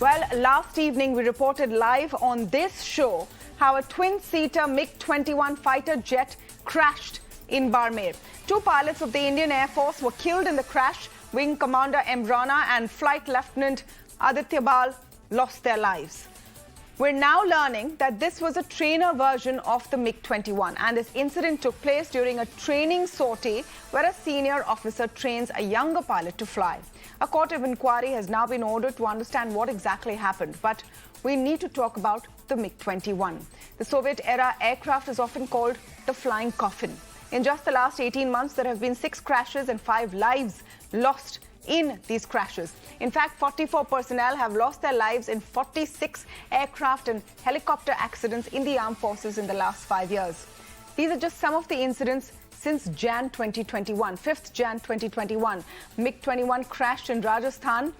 Well, last evening we reported live on this show how a twin-seater MiG-21 fighter jet crashed in Barmer. Two pilots of the Indian Air Force were killed in the crash. Wing Commander Rana and Flight Lieutenant Advitya Bal lost their lives. We're now learning that this was a trainer version of the MiG-21, and this incident took place during a training sortie where a senior officer trains a younger pilot to fly. A court of inquiry has now been ordered to understand what exactly happened, but we need to talk about the MiG-21. The Soviet-era aircraft is often called the flying coffin. In just the last 18 months, there have been 6 crashes and 5 lives lost in these crashes. In fact, 44 personnel have lost their lives in 46 aircraft and helicopter accidents in the armed forces in the last 5 years. These are just some of the incidents since Jan 2021, 5th Jan 2021. MiG-21 crashed in Rajasthan,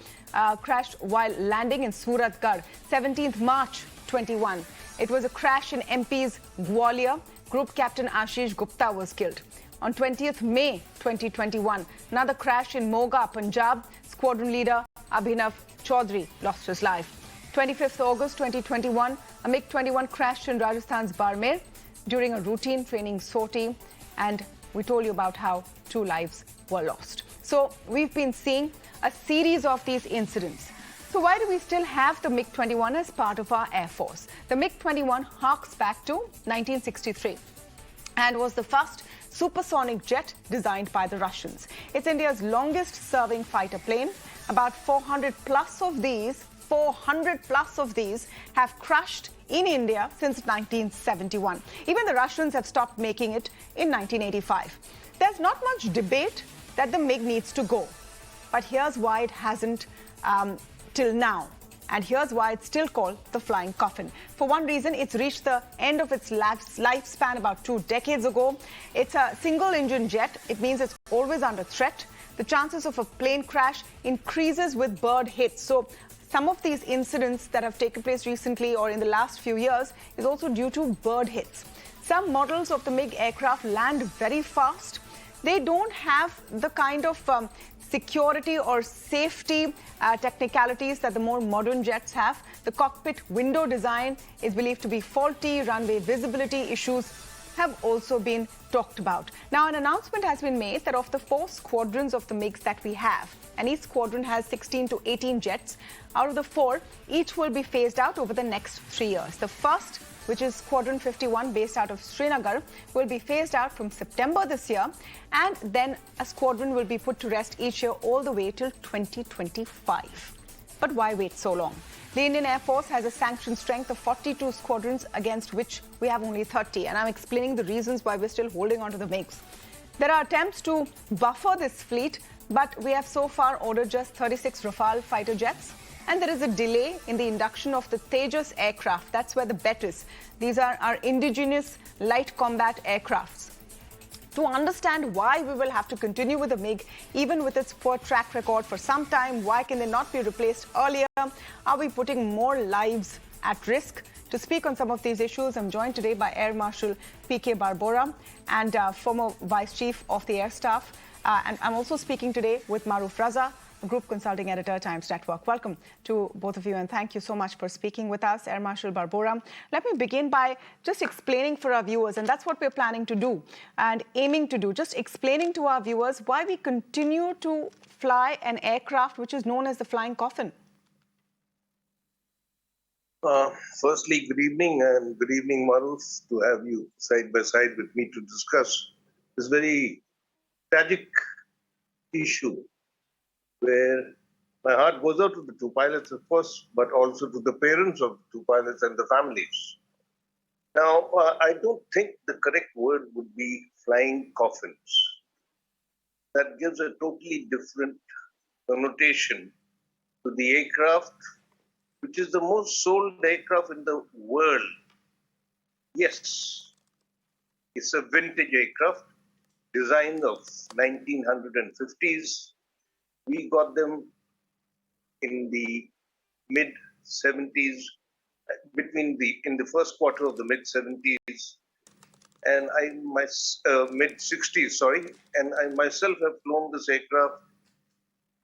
crashed while landing in Suratgarh. 17th March 21. It was a crash in MP's Gwalior. Group Captain Ashish Gupta was killed. On 20th May 2021, another crash in Moga, Punjab. Squadron leader Abhinav Chaudhary lost his life. 25th August 2021, a MiG-21 crashed in Rajasthan's Barmer during a routine training sortie, and we told you about how 2 lives were lost. So we've been seeing a series of these incidents. So why do we still have the MiG-21 as part of our Air Force? The MiG-21 harks back to 1963 and was the first supersonic jet designed by the Russians. It's India's longest-serving fighter plane. About 400 plus of these have crashed in India since 1971. Even the Russians have stopped making it in 1985. There's not much debate that the MiG needs to go, but here's why it hasn't till now. And here's why it's still called the flying coffin. For one reason, it's reached the end of its lifespan about 2 decades ago. It's a single-engine jet. It means it's always under threat. The chances of a plane crash increases with bird hits. So some of these incidents that have taken place recently or in the last few years is also due to bird hits. Some models of the MiG aircraft land very fast. They don't have the kind of security or safety technicalities that the more modern jets have. The cockpit window design is believed to be faulty. Runway visibility issues have also been talked about. Now, an announcement has been made that of the 4 squadrons of the MiGs that we have, and each squadron has 16 to 18 jets, out of the 4, each will be phased out over the next 3 years. The first, which is Squadron 51 based out of Srinagar, will be phased out from September this year, and then a squadron will be put to rest each year all the way till 2025. But why wait so long? The Indian Air Force has a sanctioned strength of 42 squadrons, against which we have only 30, and I'm explaining the reasons why we're still holding on to the MiGs. There are attempts to buffer this fleet, but we have so far ordered just 36 Rafale fighter jets. And there is a delay in the induction of the Tejas aircraft. That's where the bet is. These are our indigenous light combat aircrafts. To understand why we will have to continue with the MiG, even with its poor track record for some time, why can they not be replaced earlier? Are we putting more lives at risk? To speak on some of these issues, I'm joined today by Air Marshal PK Barbora and former Vice Chief of the Air Staff. And I'm also speaking today with Maruf Raza, Group Consulting Editor, Times Network. Welcome to both of you, and thank you so much for speaking with us, Air Marshal Barbora. Let me begin by just explaining for our viewers, and that's what we're planning to do and aiming to do, just explaining to our viewers why we continue to fly an aircraft which is known as the flying coffin. Firstly, good evening, and good evening, Maruf, to have you side by side with me to discuss this very tragic issue, where my heart goes out to the 2 pilots, of course, but also to the parents of the 2 pilots and the families. Now, I don't think the correct word would be flying coffins. That gives a totally different connotation to the aircraft, which is the most sold aircraft in the world. Yes, it's a vintage aircraft, design of 1950s. We got them in the mid-70s, in the first quarter of the mid-70s, and mid-60s, sorry. And I myself have flown this aircraft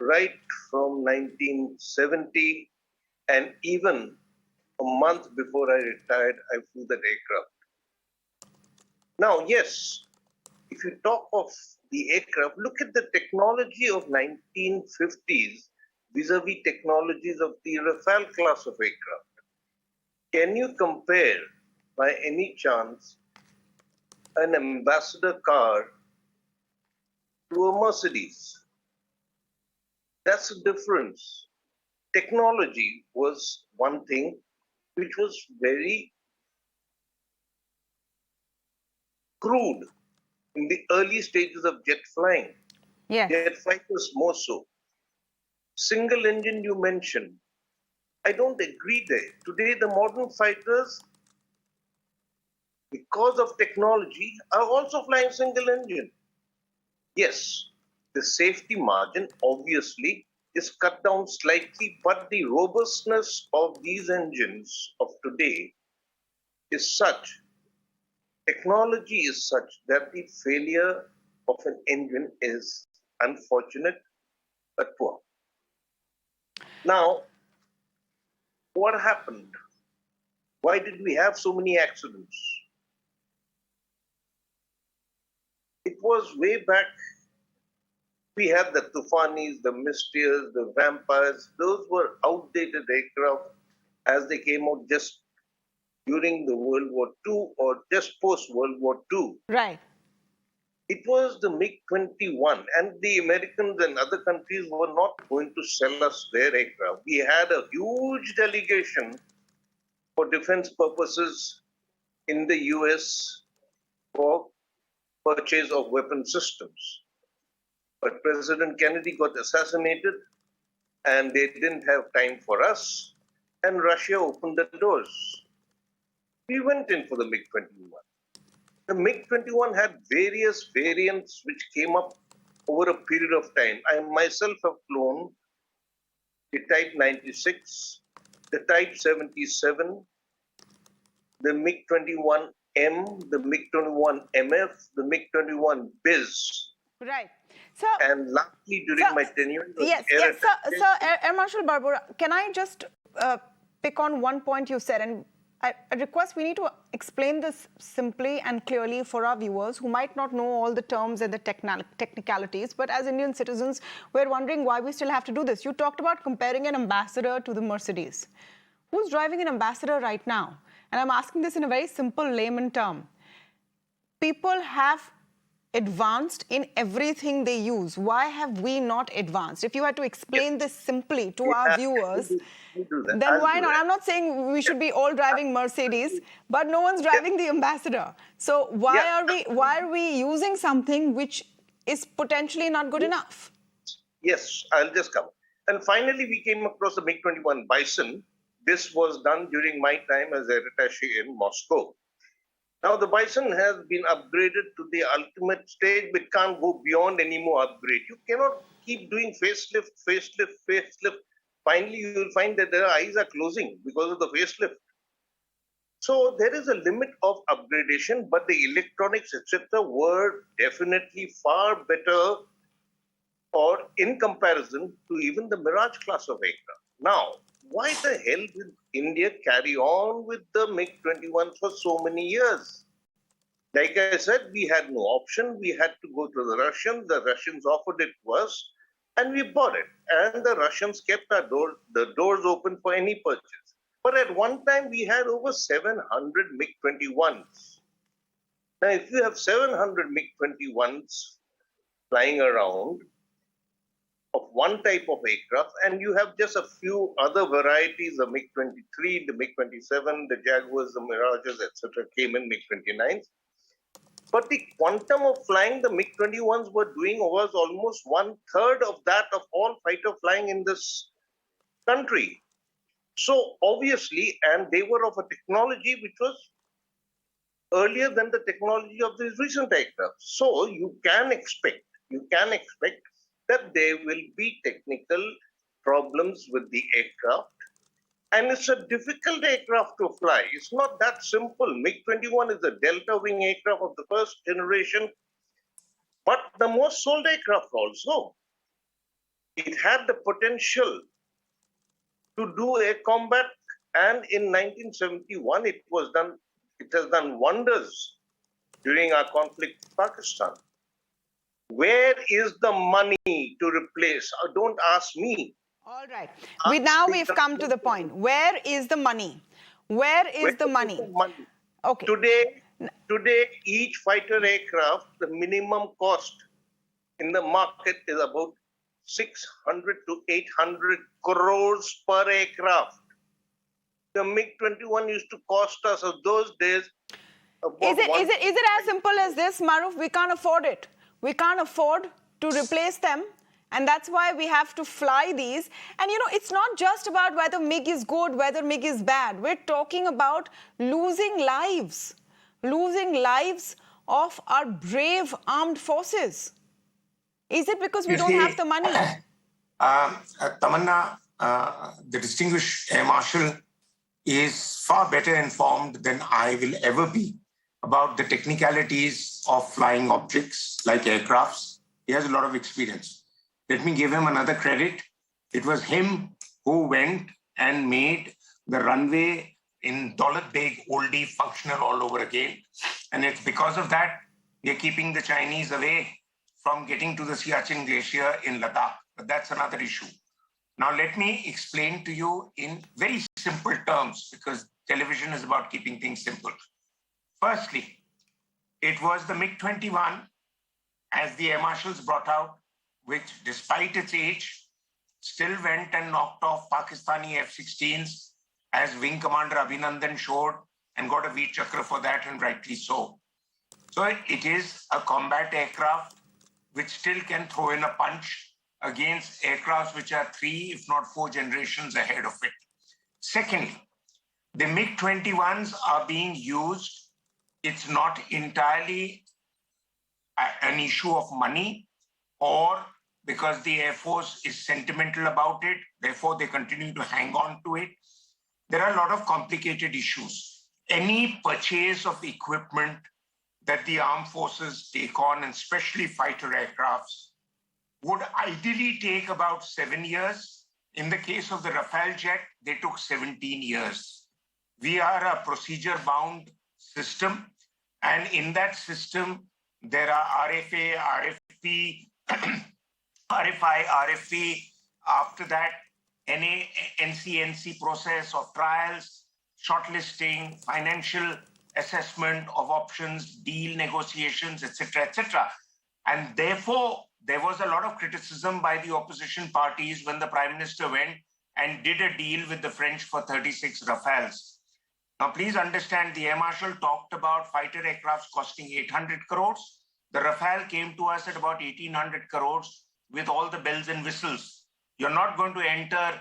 right from 1970 And even a month before I retired, I flew that aircraft. Now, yes, if you talk of the aircraft, look at the technology of 1950s vis-a-vis technologies of the Rafale class of aircraft. Can you compare, by any chance, an ambassador car to a Mercedes? That's the difference. Technology was one thing which was very crude in the early stages of jet flying. Yes. Jet fighters more so. Single engine you mentioned. I don't agree there. Today, the modern fighters, because of technology, are also flying single engine. Yes, the safety margin obviously is cut down slightly, but the robustness of these engines of today is such, technology is such that the failure of an engine is unfortunate but poor. Now, what happened? Why did we have so many accidents? It was way back. We had the Tufanis, the Mystiers, the Vampires. Those were outdated aircraft as they came out just during the World War II or just post World War II. Right. It was the MiG-21, and the Americans and other countries were not going to sell us their aircraft. We had a huge delegation for defense purposes in the US for purchase of weapon systems. But President Kennedy got assassinated, and they didn't have time for us, and Russia opened the doors. We went in for the MiG-21. The MiG-21 had various variants which came up over a period of time. I myself have flown the Type 96, the Type 77, the MiG-21M, the MiG-21MF, the MiG-21 Biz. Right. So, And lastly, during my tenure, yes, Air Marshal Barbora, can I just pick on one point you said? And I request we need to explain this simply and clearly for our viewers who might not know all the terms and the technicalities. But as Indian citizens, we're wondering why we still have to do this. You talked about comparing an ambassador to the Mercedes. Who's driving an ambassador right now? And I'm asking this in a very simple layman term. People have advanced in everything they use. Why have we not advanced? If you had to explain this simply to our viewers, then why not? I'm not saying we should be all driving Mercedes, but no one's driving the ambassador. So why are we using something which is potentially not good enough? Yes, I'll just come. And finally, we came across the MiG-21 Bison. This was done during my time as air attaché in Moscow. Now, the Bison has been upgraded to the ultimate stage, but can't go beyond any more upgrade. You cannot keep doing facelift. Finally, you will find that their eyes are closing because of the facelift. So there is a limit of upgradation, but the electronics, etc., were definitely far better or in comparison to even the Mirage class of aircraft. Now, why the hell did India carry on with the MiG-21 for so many years? Like I said, we had no option. We had to go to the Russians. The Russians offered it to us, and we bought it. And the Russians kept the doors open for any purchase. But at one time, we had over 700 MiG-21s. Now, if you have 700 MiG-21s flying around, of one type of aircraft, and you have just a few other varieties, the MiG-23, the MiG-27, the Jaguars, the Mirages, etc., came in MiG-29s. But the quantum of flying the MiG-21s were doing was almost 1/3 of that of all fighter flying in this country. So obviously, and they were of a technology which was earlier than the technology of these recent aircraft. So you can expect that there will be technical problems with the aircraft. And it's a difficult aircraft to fly. It's not that simple. MiG-21 is a delta wing aircraft of the first generation, but the most sold aircraft also. It had the potential to do a combat. And in 1971, it has done wonders during our conflict with Pakistan. Where is the money to replace? Don't ask me. All right. Ask the We've come to the point. Where is the money? Where Where is the is money? the money? Okay. Today, each fighter aircraft, the minimum cost in the market is about 600 to 800 crores per aircraft. The MiG-21 used to cost us of those days about Is it as simple as this, Maruf? We can't afford it. We can't afford to replace them. And that's why we have to fly these. And you know, it's not just about whether MiG is good, whether MiG is bad. We're talking about losing lives of our brave armed forces. Is it because we don't have the money? Tamanna, the distinguished Air Marshal is far better informed than I will ever be about the technicalities of flying objects like aircrafts. He has a lot of experience. Let me give him another credit. It was him who went and made the runway in Daulat Beg Oldie functional all over again. And it's because of that we're keeping the Chinese away from getting to the Siachen Glacier in Ladakh. But that's another issue. Now, let me explain to you in very simple terms, because television is about keeping things simple. Firstly, it was the MiG-21, as the Air Marshals brought out, which, despite its age, still went and knocked off Pakistani F-16s, as Wing Commander Abhinandan showed, and got a Veer Chakra for that, and rightly so. So it is a combat aircraft which still can throw in a punch against aircrafts which are 3, if not 4 generations ahead of it. Secondly, the MiG-21s are being used. It's not entirely an issue of money or because the Air Force is sentimental about it, therefore they continue to hang on to it. There are a lot of complicated issues. Any purchase of equipment that the armed forces take on, and especially fighter aircrafts, would ideally take about 7 years. In the case of the Rafale jet, they took 17 years. We are a procedure-bound system, and in that system, there are RFA, RFP, RFI, RFP. After that, NA, NCNC process of trials, shortlisting, financial assessment of options, deal negotiations, etc., etc. And therefore, there was a lot of criticism by the opposition parties when the Prime Minister went and did a deal with the French for 36 Rafales. Now, please understand, the Air Marshal talked about fighter aircrafts costing 800 crores. The Rafale came to us at about 1,800 crores with all the bells and whistles. You're not going to enter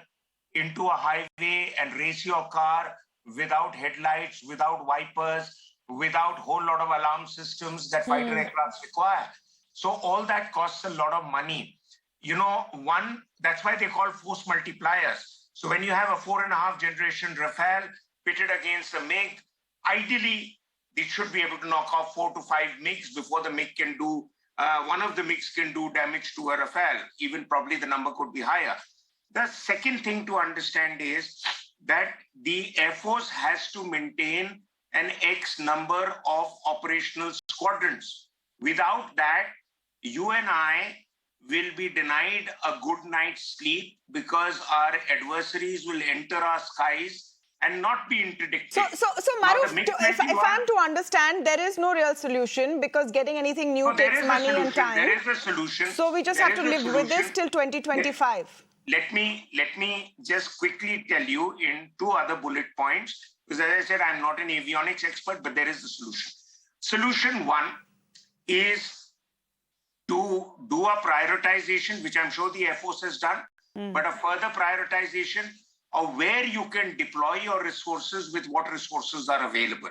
into a highway and race your car without headlights, without wipers, without a whole lot of alarm systems that fighter aircrafts require. So all that costs a lot of money. You know, that's why they call force multipliers. So when you have a 4.5 generation Rafale pitted against a MiG, ideally, it should be able to knock off 4 to 5 MiGs before the MiG can do, one of the MiGs can do damage to a Rafale. Even probably the number could be higher. The second thing to understand is that the Air Force has to maintain an X number of operational squadrons. Without that, you and I will be denied a good night's sleep because our adversaries will enter our skies and not be interdicted. So Maruf, if I'm to understand, there is no real solution because getting anything new takes money and time. There is a solution. So we just have to live with this till 2025. Let me just quickly tell you in 2 other bullet points, because as I said, I'm not an avionics expert, but there is a solution. Solution 1 is to do a prioritization, which I'm sure the Air Force has done, but a further prioritization of where you can deploy your resources with what resources are available.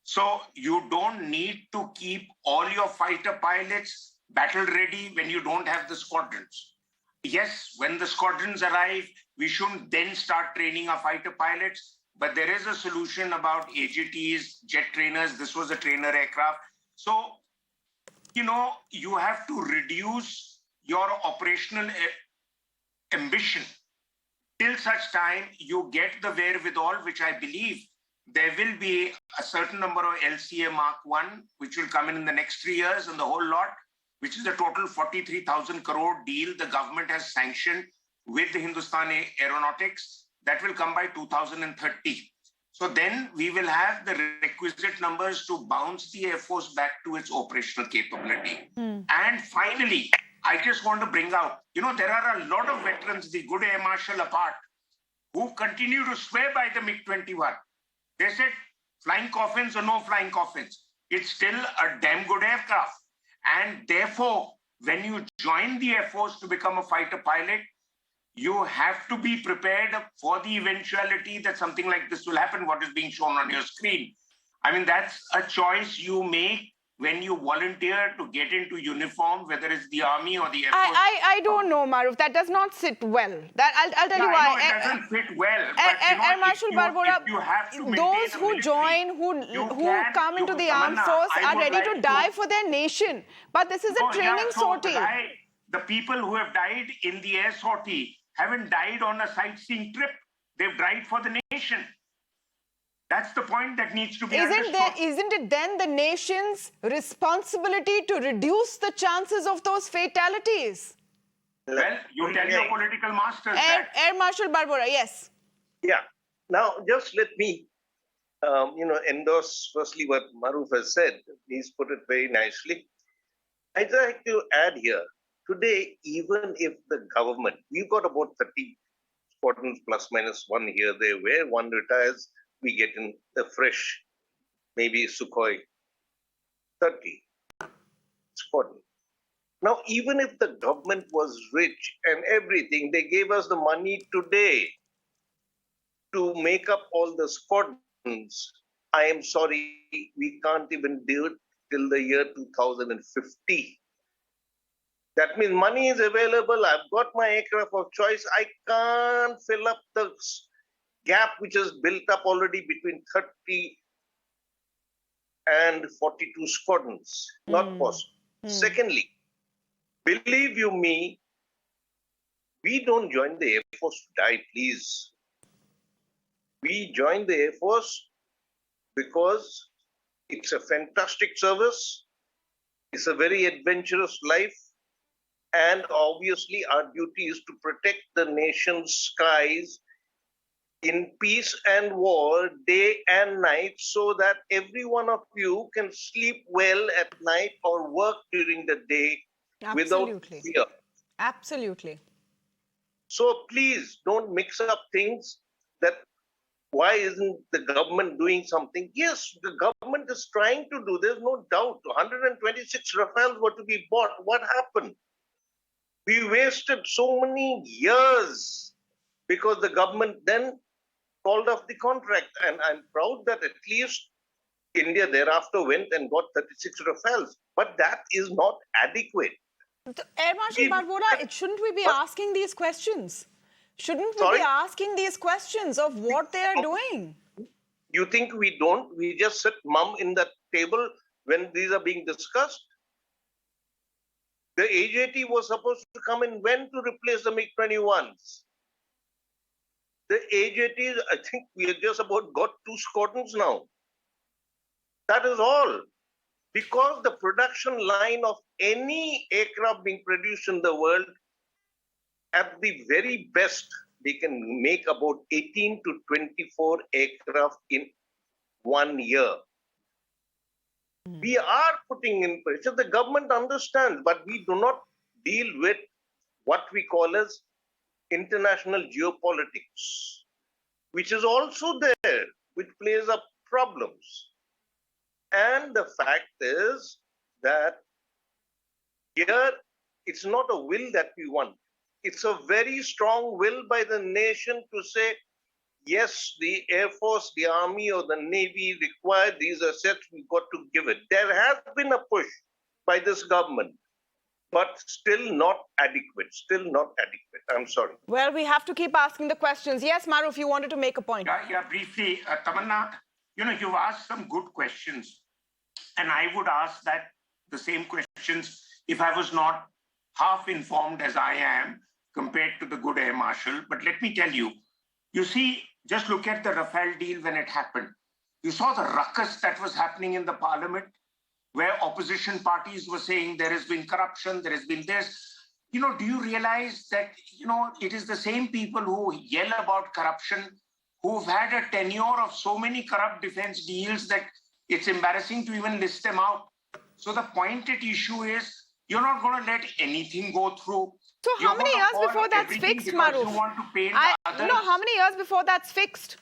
So you don't need to keep all your fighter pilots battle ready when you don't have the squadrons. Yes, when the squadrons arrive, we shouldn't then start training our fighter pilots, but there is a solution about AJTs, jet trainers. This was a trainer aircraft. So, you know, you have to reduce your operational ambition till such time you get the wherewithal, which I believe there will be a certain number of LCA Mark 1, which will come in the next 3 years, and the whole lot, which is a total 43,000 crore deal the government has sanctioned with Hindustan Aeronautics, that will come by 2030. So then we will have the requisite numbers to bounce the Air Force back to its operational capability. And finally, I just want to bring out, there are a lot of veterans, the good Air Marshal apart, who continue to swear by the MiG-21. They said, flying coffins or no flying coffins, it's still a damn good aircraft. And therefore, when you join the Air Force to become a fighter pilot, you have to be prepared for the eventuality that something like this will happen, what is being shown on your screen. I mean, that's a choice you make when you volunteer to get into uniform, whether it's the army or the Air Force. I don't know, Maruf. That does not sit well. That I'll tell you why. I know it doesn't fit well. Air Marshal Barbora, those who join, who come into the armed force are ready to die for their nation. But this is a training sortie. The people who have died in the air sortie haven't died on a sightseeing trip. They've died for the nation. That's the point that needs to be understood. Isn't it then the nation's responsibility to reduce the chances of those fatalities? Well, you tell your political masters Air Marshal Barbora, yes. Yeah. Now, just let me, endorse firstly what Maruf has said. He's put it very nicely. I'd like to add here, today, even if the government, we've got about 30 squadrons plus minus one here, there, where one retires, we get in the fresh, maybe Sukhoi 30 squadron. Now, even if the government was rich and everything, they gave us the money today to make up all the squadrons. I am sorry, we can't even do it till the year 2050. That means money is available. I've got my aircraft of choice. I can't fill up the gap which is built up already between 30 and 42 squadrons. Not possible. Secondly, believe you me, we don't join the Air Force to die, please. We join the Air Force because it's a fantastic service. It's a very adventurous life. And obviously, our duty is to protect the nation's skies in peace and war, day and night, so that every one of you can sleep well at night or work during the day without fear. Absolutely. So please don't mix up things that why isn't the government doing something? Yes, the government is trying to do, there's no doubt. 126 Rafales were to be bought. What happened? We wasted so many years because the government then called off the contract. And I'm proud that at least India thereafter went and got 36 Rafales. But that is not adequate. Air Marshal Barbora, shouldn't we be asking these questions? Shouldn't we be asking these questions of what they are doing? You think we don't? We just sit mum in the table when these are being discussed? The AJT was supposed to come in when to replace the MiG-21s. The AJT, I think we have just about got 2 squadrons now. That is all. Because the production line of any aircraft being produced in the world, at the very best, they can make about 18 to 24 aircraft in 1 year. We are putting in pressure. The government understands, but we do not deal with what we call as international geopolitics, which is also there, which plays up problems. And the fact is that here, it's not a will that we want. It's a very strong will by the nation to say, yes, the Air Force, the Army or the Navy require these assets, we've got to give it. There has been a push by this government, but still not adequate, I'm sorry. Well, we have to keep asking the questions. Yes, Maruf, you wanted to make a point. Yeah, briefly, Tamanna, you've asked some good questions. And I would ask that the same questions if I was not half informed as I am compared to the good Air Marshal. But let me tell you, you see, just look at the Rafale deal when it happened. You saw the ruckus that was happening in the parliament, where opposition parties were saying there has been corruption, there has been this. Do you realize that, it is the same people who yell about corruption, who've had a tenure of so many corrupt defense deals that it's embarrassing to even list them out. So the point at issue is, you're not going to let anything go through. So how many years before that's fixed, Maruf? You want to paint others. No, how many years before that's fixed?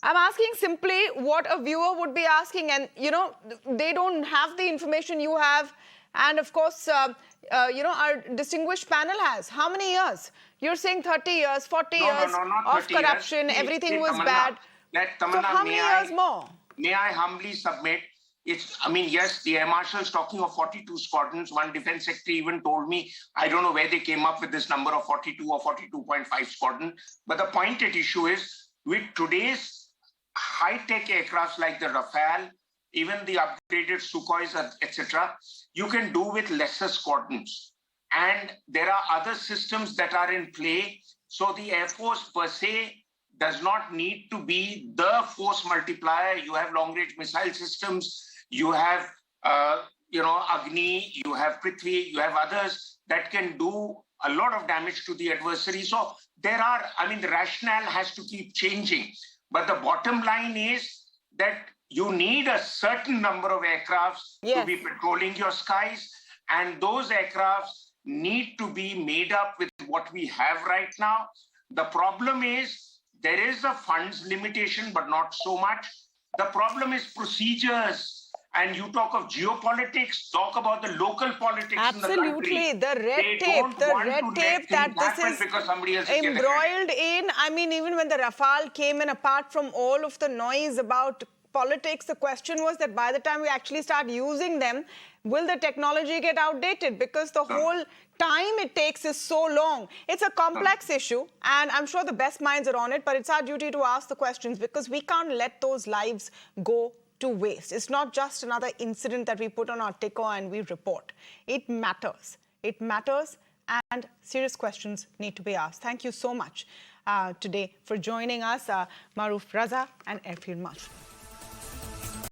I'm asking simply what a viewer would be asking, and they don't have the information you have, and of course, our distinguished panel has. How many years? You're saying 30 years, 40 years of corruption, everything was bad. So how many years more? May I humbly submit? Yes, the Air Marshal is talking of 42 squadrons. One defense secretary even told me, I don't know where they came up with this number of 42 or 42.5 squadron. But the point at issue is, with today's high-tech aircrafts like the Rafale, even the upgraded Sukhois, etc., you can do with lesser squadrons. And there are other systems that are in play. So the Air Force per se does not need to be the force multiplier. You have long-range missile systems, you have, Agni, you have Prithvi, you have others that can do a lot of damage to the adversary. So the rationale has to keep changing. But the bottom line is that you need a certain number of aircrafts to be patrolling your skies. And those aircrafts need to be made up with what we have right now. The problem is there is a funds limitation, but not so much. The problem is procedures. And you talk of geopolitics, talk about the local politics in the country. Absolutely, the red tape that this is embroiled in. Even when the Rafale came in, apart from all of the noise about politics, the question was that by the time we actually start using them, will the technology get outdated? Because the whole time it takes is so long. It's a complex issue, and I'm sure the best minds are on it, but it's our duty to ask the questions because we can't let those lives go to waste. It's not just another incident that we put on our ticker and we report. It matters. It matters, and serious questions need to be asked. Thank you so much today for joining us, Maruf Raza and Airfield Marshal.